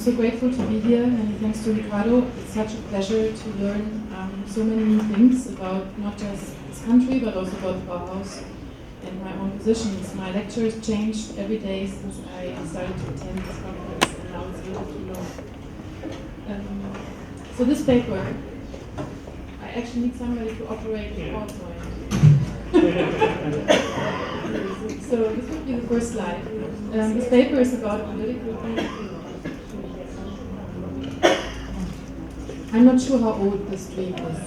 so grateful to be here, and thanks to Ricardo. It's such a pleasure to learn so many new things about not just this country, but also about Bauhaus and my own positions. My lectures changed every day since I started to attend this conference, and now it's a little too long. So this paper, I actually need somebody to operate the PowerPoint. So this would be the first slide. This paper is about political. I'm not sure how old this dream is,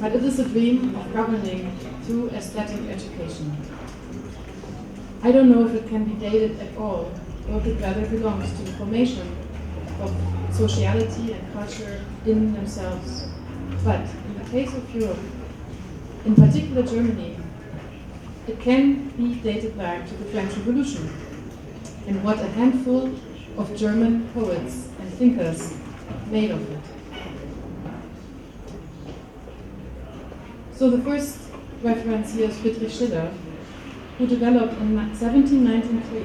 but it is a dream of governing through aesthetic education. I don't know if it can be dated at all, or if it rather belongs to the formation of sociality and culture in themselves. But in the case of Europe, in particular Germany, it can be dated back to the French Revolution and what a handful of German poets and thinkers made of it. So the first reference here is Friedrich Schiller, who developed in 1793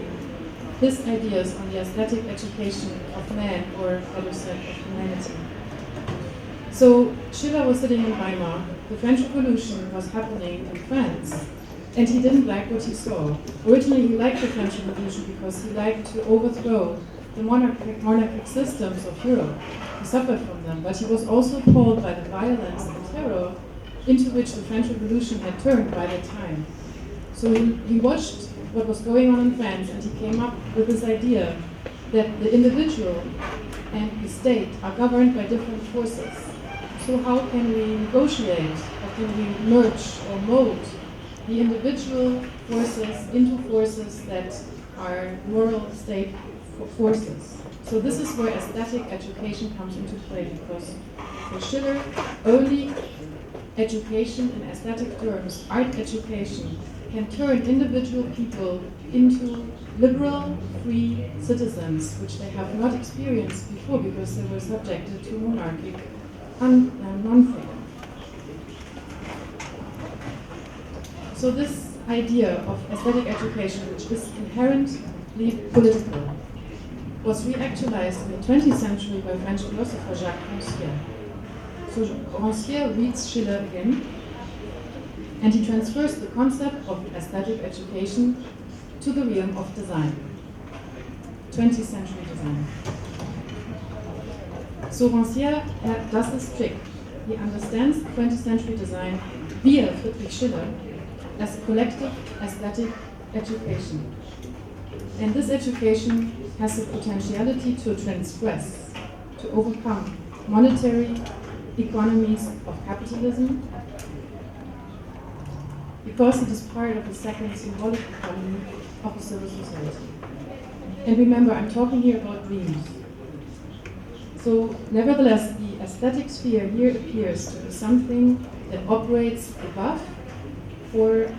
his ideas on the aesthetic education of man, or better said, of humanity. So Schiller was sitting in Weimar, the French Revolution was happening in France, and he didn't like what he saw. Originally he liked the French Revolution because he liked to overthrow the monarchic systems of Europe. He suffered from them, but he was also appalled by the violence and terror into which the French Revolution had turned by that time. So he watched what was going on in France, and he came up with this idea that the individual and the state are governed by different forces. So how can we negotiate, how can we merge or mold the individual forces into forces that are moral state forces? So this is where aesthetic education comes into play, because for Schiller, early education in aesthetic terms, art education, can turn individual people into liberal, free citizens, which they have not experienced before because they were subjected to monarchic non-freedom. So this idea of aesthetic education, which is inherently political, was reactualized in the 20th century by French philosopher Jacques Rancière. So Rancière reads Schiller again, and he transfers the concept of aesthetic education to the realm of design, 20th century design. So Rancière does this trick. He understands 20th century design via Friedrich Schiller as collective aesthetic education. And this education has the potentiality to transgress, to overcome monetary economies of capitalism, because it is part of the second symbolic economy of a civil society. And remember, I'm talking here about dreams. So, nevertheless, the aesthetic sphere here appears to be something that operates above or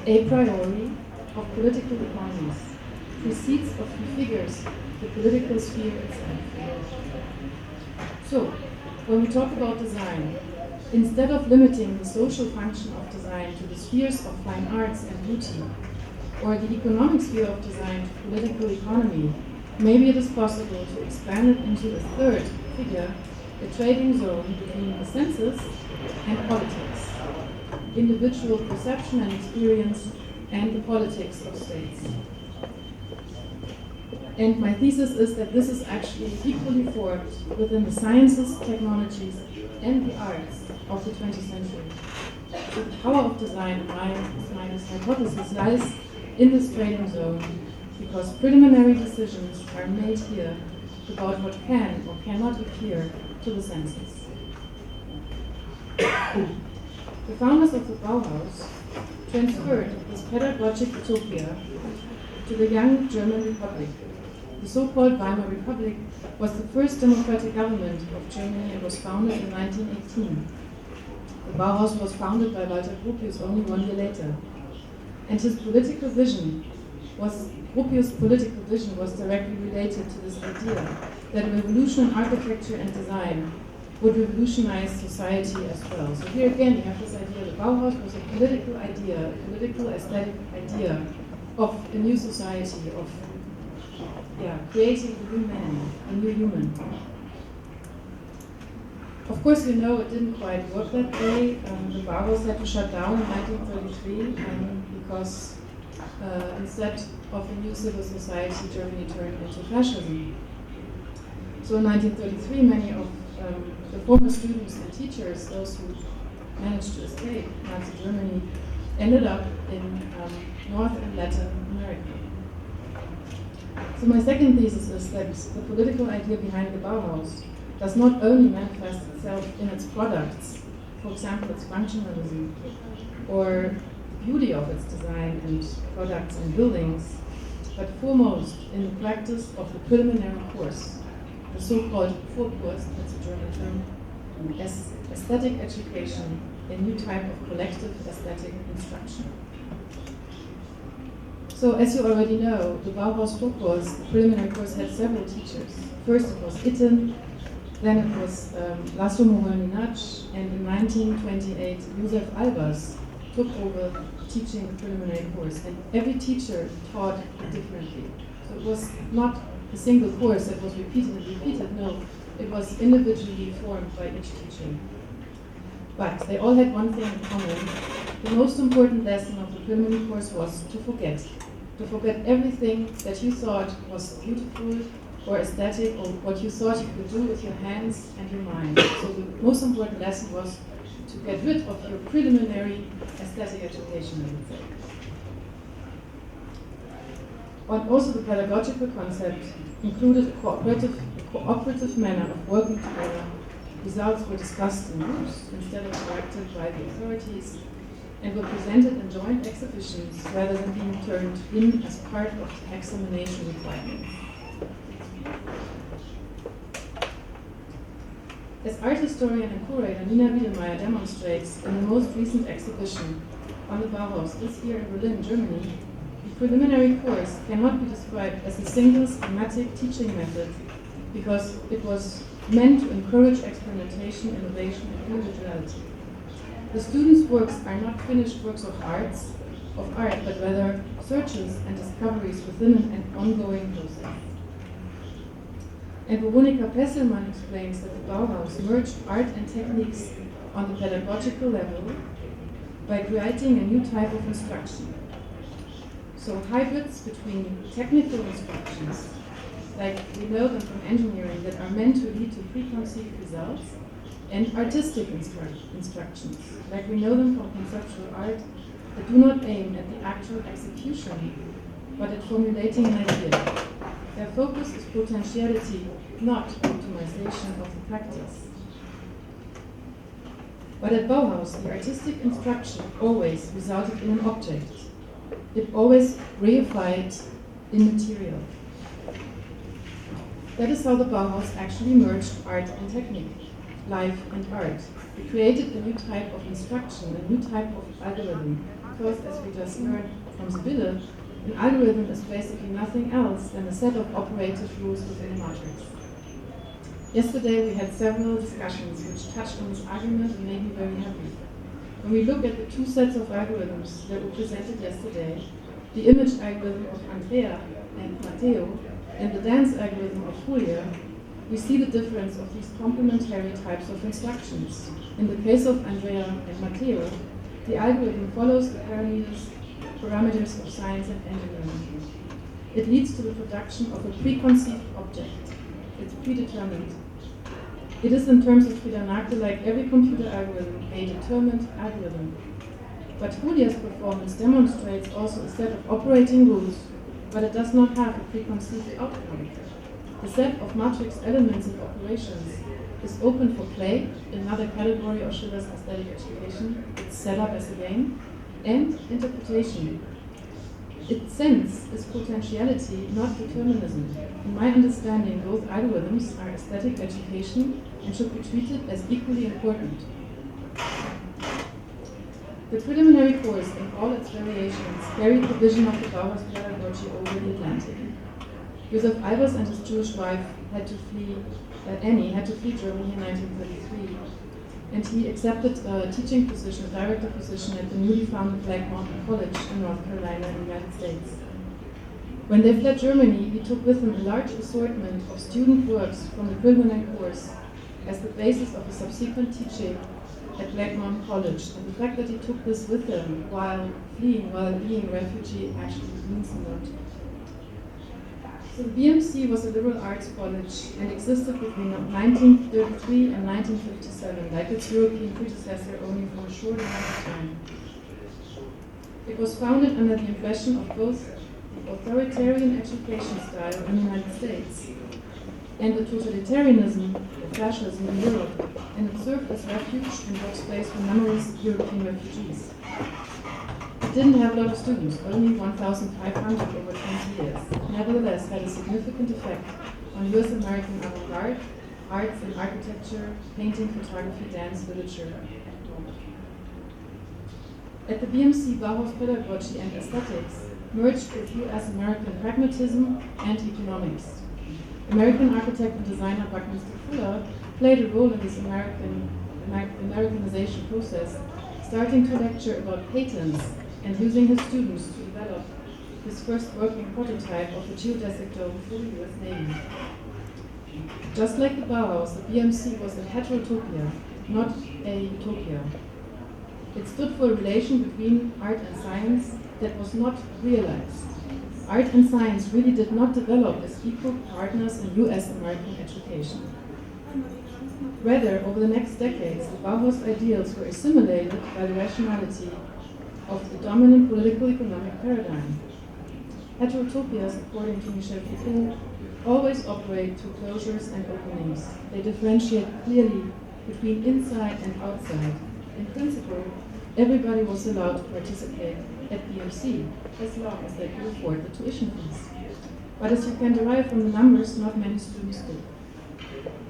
a priori of political economies, precedes or prefigures the political sphere itself. So, when we talk about design, instead of limiting the social function of design to the spheres of fine arts and beauty, or the economic sphere of design to political economy, maybe it is possible to expand it into a third figure, the trading zone between the senses and politics, individual perception and experience, and the politics of states. And my thesis is that this is actually equally formed within the sciences, technologies, and the arts of the 20th century. So the power of design, my hypothesis, lies in this trading zone, because preliminary decisions are made here about what can or cannot appear to the senses. The founders of the Bauhaus transferred this pedagogic utopia to the young German Republic. The so-called Weimar Republic was the first democratic government of Germany and was founded in 1918. The Bauhaus was founded by Walter Gropius only 1 year later. And his political vision Gropius' political vision was directly related to this idea that revolution in architecture and design would revolutionize society as well. So here again, you have this idea the Bauhaus was a political idea, a political aesthetic idea of a new society, of creating the new man, the new human. Of course, you know it didn't quite work that way. The Bauhaus had to shut down in 1933 because instead of a new civil society, Germany turned into fascism. So in 1933, many of the former students and teachers, those who managed to escape Nazi Germany, ended up in North and Latin America. So my second thesis is that the political idea behind the Bauhaus does not only manifest itself in its products, for example, its functionalism, or the beauty of its design and products and buildings, but foremost in the practice of the preliminary course, the so-called Vorkurs, that's a German term, as aesthetic education, a new type of collective aesthetic instruction. So, as you already know, the Bauhaus Vorkurs, the preliminary course, had several teachers. First it was Itten, then it was Laszlo Moholy-Nagy, and in 1928, Josef Albers took over teaching the preliminary course, and every teacher taught differently. So it was not a single course that was repeated and repeated, no, it was individually formed by each teacher. But they all had one thing in common. The most important lesson of the preliminary course was to forget everything that you thought was beautiful or aesthetic, or what you thought you could do with your hands and your mind. So the most important lesson was to get rid of your preliminary aesthetic education, I would say. And also the pedagogical concept included a cooperative manner of working together. Results were discussed in groups instead of directed by the authorities, and were presented in joint exhibitions rather than being turned in as part of the examination requirements. As art historian and curator Nina Wiedemeyer demonstrates in the most recent exhibition on the Bauhaus this year in Berlin, Germany, the preliminary course cannot be described as a single schematic teaching method because it was meant to encourage experimentation, innovation, and individuality. The students' works are not finished works of art, but rather searches and discoveries within an ongoing process. And Veronika Pesselmann explains that the Bauhaus merged art and techniques on the pedagogical level by creating a new type of instruction. So hybrids between technical instructions, like we know them from engineering, that are meant to lead to preconceived results, and artistic instructions, like we know them from conceptual art, that do not aim at the actual execution, but at formulating an idea. Their focus is potentiality, not optimization of the practice. But at Bauhaus, the artistic instruction always resulted in an object. It always reified in material. That is how the Bauhaus actually merged art and technique, life and art. It created a new type of instruction, a new type of algorithm, because as we just learned from Sibylle, an algorithm is basically nothing else than a set of operative rules within a matrix. Yesterday we had several discussions which touched on this argument and made me very happy. When we look at the two sets of algorithms that were presented yesterday, the image algorithm of Andrea and Matteo and the dance algorithm of Julia, we see the difference of these complementary types of instructions. In the case of Andrea and Matteo, the algorithm follows the parameters of science and engineering. It leads to the production of a preconceived object. It's predetermined. It is, in terms of Frida Nagde, like every computer algorithm, a determined algorithm. But Julia's performance demonstrates also a set of operating rules, but it does not have a preconceived outcome. The set of matrix elements and operations is open for play, another category of Schiller's aesthetic education. It's set up as a game, and interpretation. Its sense is potentiality, not determinism. In my understanding, both algorithms are aesthetic education and should be treated as equally important. The preliminary course in all its variations carried the vision of the Bauhaus pedagogy over the Atlantic. Josef Albers and his Jewish wife Annie had to flee Germany in 1933, and he accepted a teaching position, a director position at the newly founded Black Mountain College in North Carolina in the United States. When they fled Germany, he took with him a large assortment of student works from the Guggenheim course as the basis of a subsequent teaching at Blackmon College. And the fact that he took this with him while fleeing, while being a refugee, actually means a lot. So the BMC was a liberal arts college and existed between 1933 and 1957, like its European predecessor, only for a short amount of time. It was founded under the impression of both the authoritarian education style in the United States and the totalitarianism or fascism in Europe, and it served as refuge and workspace for numerous European refugees. It didn't have a lot of students, only 1,500 over 20 years. Nevertheless, had a significant effect on US American avant-garde, arts and architecture, painting, photography, dance, literature, and more. At the BMC, Bauhaus pedagogy and aesthetics merged with US American pragmatism and economics. American architect and designer Buckminster Fuller played a role in this Americanization process, starting to lecture about patents and using his students to develop his first working prototype of a geodesic dome for the US Navy. Just like the Bauhaus, the BMC was a heterotopia, not a utopia. It stood for a relation between art and science that was not realized. Art and science really did not develop as equal partners in US American education. Rather, over the next decades, the Bauhaus ideals were assimilated by the rationality of the dominant political economic paradigm. Heterotopias, according to Michel Foucault, always operate through closures and openings. They differentiate clearly between inside and outside. In principle, everybody was allowed to participate at BMC as long as they could afford the tuition fees. But as you can derive from the numbers, not many students did.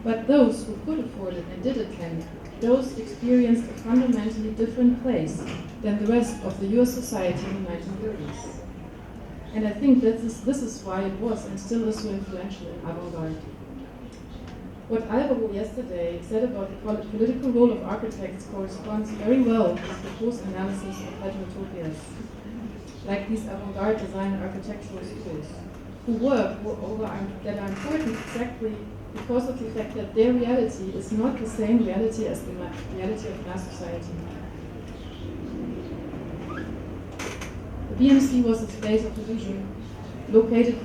But those who could afford it and did attend, those experienced a fundamentally different place than the rest of the US society in the 1930s. And I think that this is why it was and still is so influential in avant-garde. What Alvaro yesterday said about the political role of architects corresponds very well with Foucault's analysis of heterotopias, like these avant-garde design and architectural schools, that are important exactly because of the fact that their reality is not the same reality as the reality of mass society. The BMC was a space of illusion, located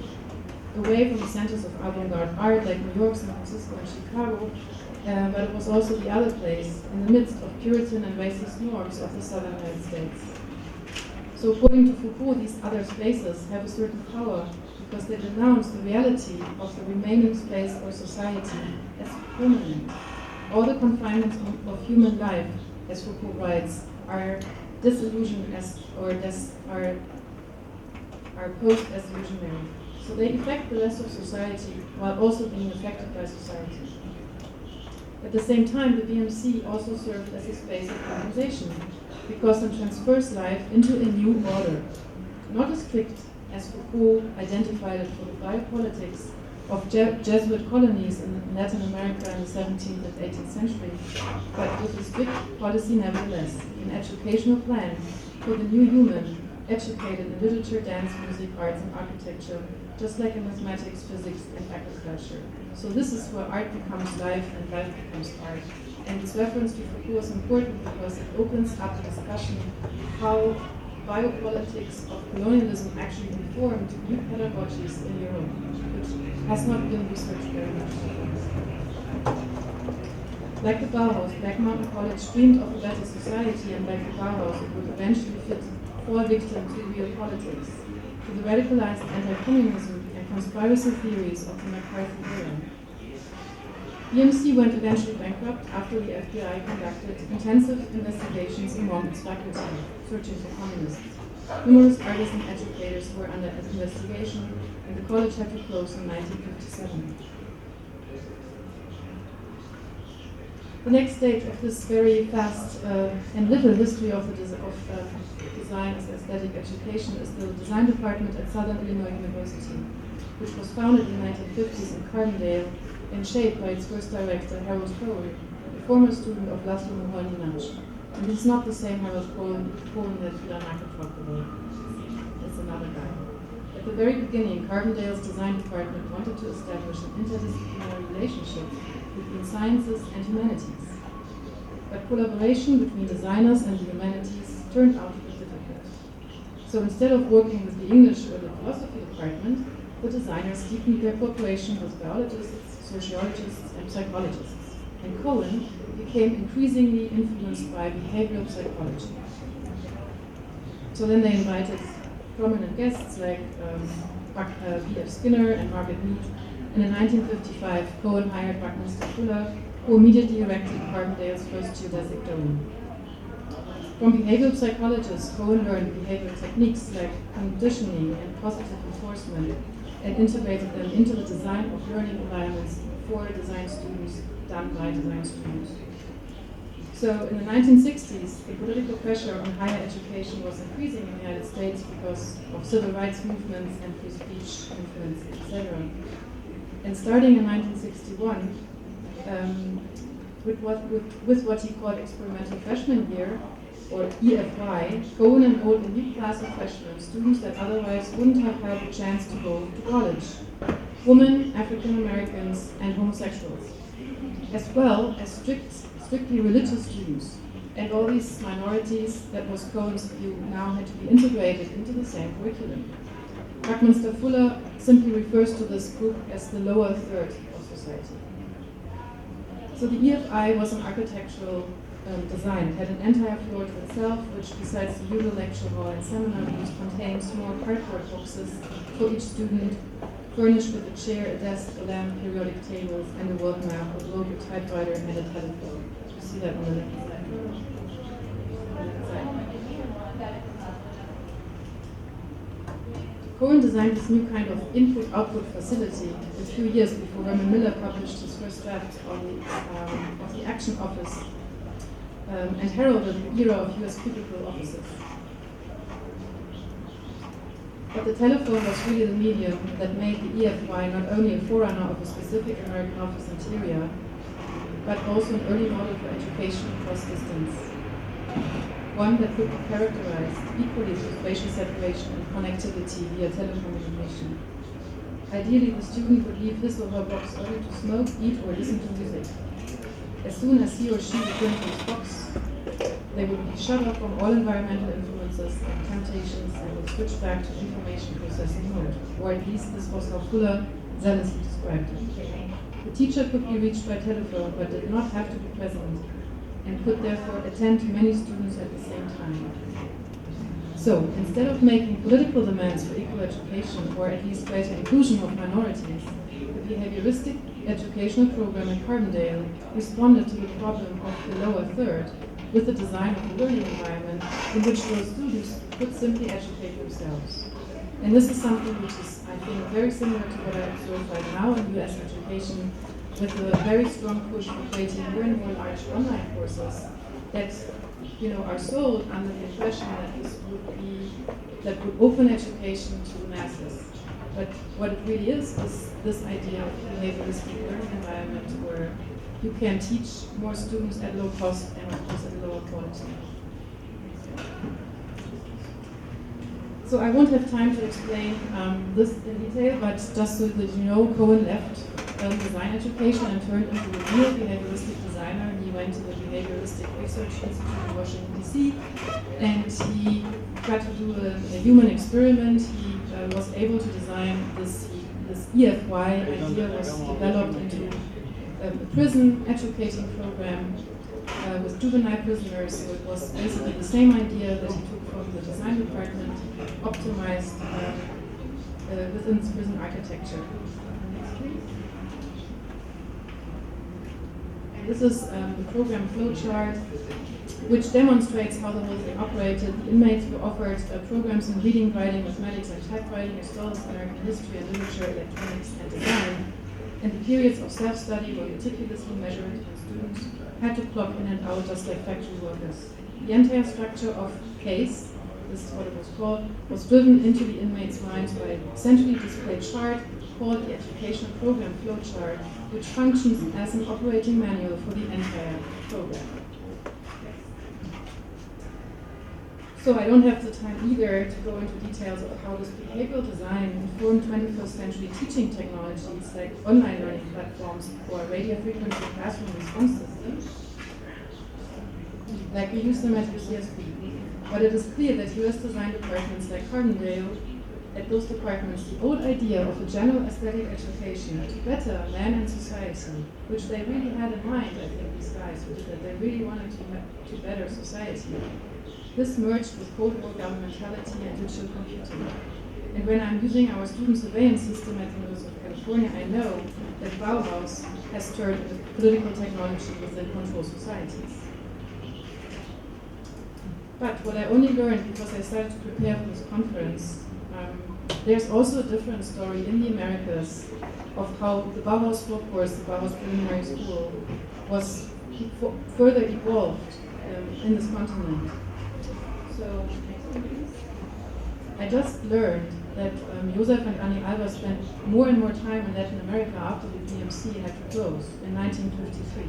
away from the centers of avant-garde art like New York, San Francisco, and Chicago, but it was also the other place in the midst of Puritan and racist norms of the southern United States. So according to Foucault, these other spaces have a certain power because they denounce the reality of the remaining space or society as permanent. All the confinements of human life, as Foucault writes, are disillusioned are post-disillusionary. So they affect the rest of society while also being affected by society. At the same time, the BMC also served as a space of organization because it transfers life into a new order, not as strict as Foucault identified it for the biopolitics of Jesuit colonies in Latin America in the 17th and 18th century, but with a strict policy nevertheless, an educational plan for the new human, educated in literature, dance, music, arts, and architecture, just like in mathematics, physics, and agriculture. So this is where art becomes life and life becomes art. And this reference to Foucault is important because it opens up the discussion how biopolitics of colonialism actually informed new pedagogies in Europe, which has not been researched very much. Like the Bauhaus, Black Mountain College dreamed of a better society, and like the Bauhaus, it would eventually fall victim to real politics, to the radicalized anti-communism and conspiracy theories of the McCarthy era. BMC went eventually bankrupt after the FBI conducted intensive investigations among its faculty, searching for communists. Numerous artists and educators were under investigation, and the college had to close in 1957. The next stage of this very fast and little history of the design as aesthetic education is the design department at Southern Illinois University, which was founded in the 1950s in Carbondale and shaped by its first director, Harold Cohen, a former student of Laszlo Moholy-Nagy. And it's not the same Harold Cohen that Fiona Naka talked about. It's another guy. But At the very beginning, Carbondale's design department wanted to establish an interdisciplinary relationship between sciences and humanities. But collaboration between designers and the humanities turned out to be difficult. So instead of working with the English or the philosophy department, the designers deepened their cooperation with biologists, sociologists, and psychologists. And Cohen became increasingly influenced by behavioral psychology. So then they invited prominent guests like B.F. Skinner and Margaret Mead. And in 1955, Cohen hired Buckminster Fuller, who immediately erected Carbondale's first geodesic dome. From behavioral psychologists, Cohen learned behavioral techniques like conditioning and positive reinforcement and integrated them into the design of learning environments for design students done by design students. So in the 1960s, the political pressure on higher education was increasing in the United States because of civil rights movements and free speech movements, etc. And starting in 1961, with what he called experimental freshman year, or EFY, Cohen enrolled a new class of freshmen, students that otherwise wouldn't have had a chance to go to college: women, African Americans, and homosexuals, as well as strictly religious Jews. And all these minorities, that was Cohen's view, now had to be integrated into the same curriculum. Buckminster Fuller simply refers to this group as the lower third of society. So the EFI was an architectural design. It had an entire floor to itself, which besides the usual lecture hall and seminar rooms contained small cardboard boxes for each student, furnished with a chair, a desk, a lamp, periodic tables, and a world map, a globe, a typewriter, and a telephone. You see that on the left side. Cohen designed this new kind of input-output facility a few years before Herman Miller published his first draft of the Action Office and heralded the era of US cubicle offices. But the telephone was really the medium that made the EFY not only a forerunner of a specific American office interior, but also an early model for education across distance. One that could be characterized equally with spatial separation and connectivity via telecommunication. Ideally, the student would leave his or her box early to smoke, eat, or listen to music. As soon as he or she returned to his box, they would be shut off from all environmental influences and temptations and would switch back to information processing mode. Or at least this was how Fuller zealously described it. The teacher could be reached by telephone, but did not have to be present, and could therefore attend to many students at the same time. So, instead of making political demands for equal education, or at least greater inclusion of minorities, the behavioristic educational program at Carbondale responded to the problem of the lower third with the design of a learning environment in which those students could simply educate themselves. And this is something which is, I think, very similar to what I observe right now in US education, with a very strong push for creating more and more large online courses that, are sold under the impression that that would open education to the masses. But what it really is this idea of behavioristic learning environment where you can teach more students at low cost and of course at lower quality. So I won't have time to explain this in detail, but just so that you know, Cohen left design education and turned into a real behavioristic designer. He went to the Behavioristic Research Institute in Washington, D.C., and he tried to do a human experiment. He was able to design this EFY idea was developed into a prison educating program with juvenile prisoners. So it was basically the same idea that he took from the design department, optimized within this prison architecture. Next, please. This is the program flowchart, which demonstrates how the whole thing operated. The inmates were offered programs in reading, writing, mathematics, and typewriting, as well as American history and literature, electronics, and design. And the periods of self-study were meticulously measured, and students had to clock in and out just like factory workers. The entire structure of CASE, this is what it was called, was driven into the inmates' minds by a centrally displayed chart called the Educational Program Flowchart, which functions as an operating manual for the entire program. So I don't have the time either to go into details of how this behavioral design informed 21st century teaching technologies like online learning platforms or radio frequency classroom response systems, like we use them at UCSB. But it is clear that US design departments like Carbondale, at those departments, the old idea of a general aesthetic education to better man and society, which they really had in mind, I think, these guys, that they really wanted to better society. This merged with Cold War governmentality and digital computing. And when I'm using our student surveillance system at the University of California, I know that Bauhaus has turned into political technology within controlled societies. But what I only learned because I started to prepare for this conference, there's also a different story in the Americas of how the Bauhaus law course, the Bauhaus Preliminary School, was further evolved in this continent. So, I just learned that Josef and Annie Alba spent more and more time in Latin America after the BMC had to close in 1953.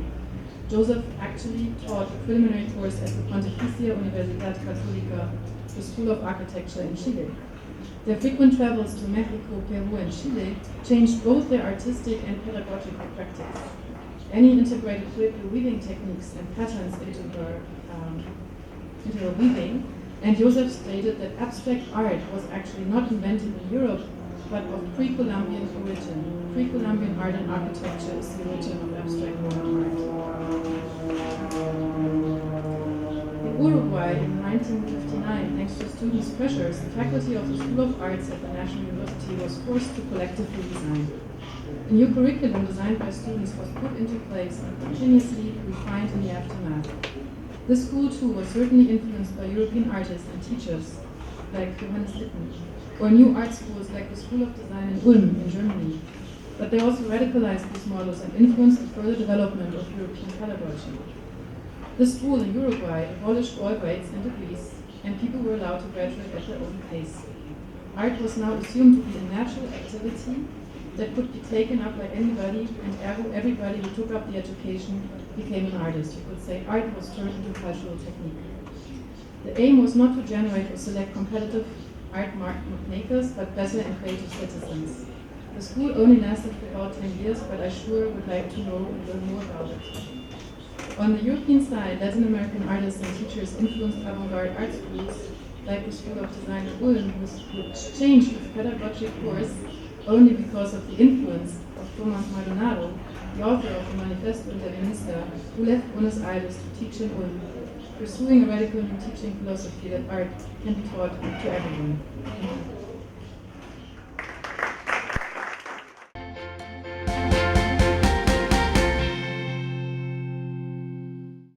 Joseph actually taught a preliminary course at the Pontificia Universidad Católica, the School of Architecture in Chile. Their frequent travels to Mexico, Peru, and Chile changed both their artistic and pedagogical practice. Annie integrated political weaving techniques and patterns into her weaving, and Joseph stated that abstract art was actually not invented in Europe, but of pre-Columbian origin. Pre-Columbian art and architecture is the origin of abstract modern art. In Uruguay in 1959, thanks to students' pressures, the faculty of the School of Arts at the National University was forced to collectively design. A new curriculum designed by students was put into place and continuously refined in the aftermath. This school too was certainly influenced by European artists and teachers like Johannes Itten, or new art schools like the School of Design in Ulm in Germany. But they also radicalized these models and influenced the further development of European pedagogy. The school in Uruguay abolished all grades and degrees, and people were allowed to graduate at their own pace. Art was now assumed to be a natural activity that could be taken up by anybody, and ergo everybody who took up the education became an artist. You could say art was turned into cultural technique. The aim was not to generate or select competitive art makers, but better and creative citizens. The school only lasted for about 10 years, but I sure would like to know and learn more about it. On the European side, Latin American artists and teachers influenced avant-garde art schools, like the School of Design in Ulm, which changed its pedagogic course only because of the influence of Tomás Maldonado, the author of the Manifesto Intervenista, who left Buenos Aires to teach in Ulm, pursuing a radical new teaching philosophy that art can be taught to everyone.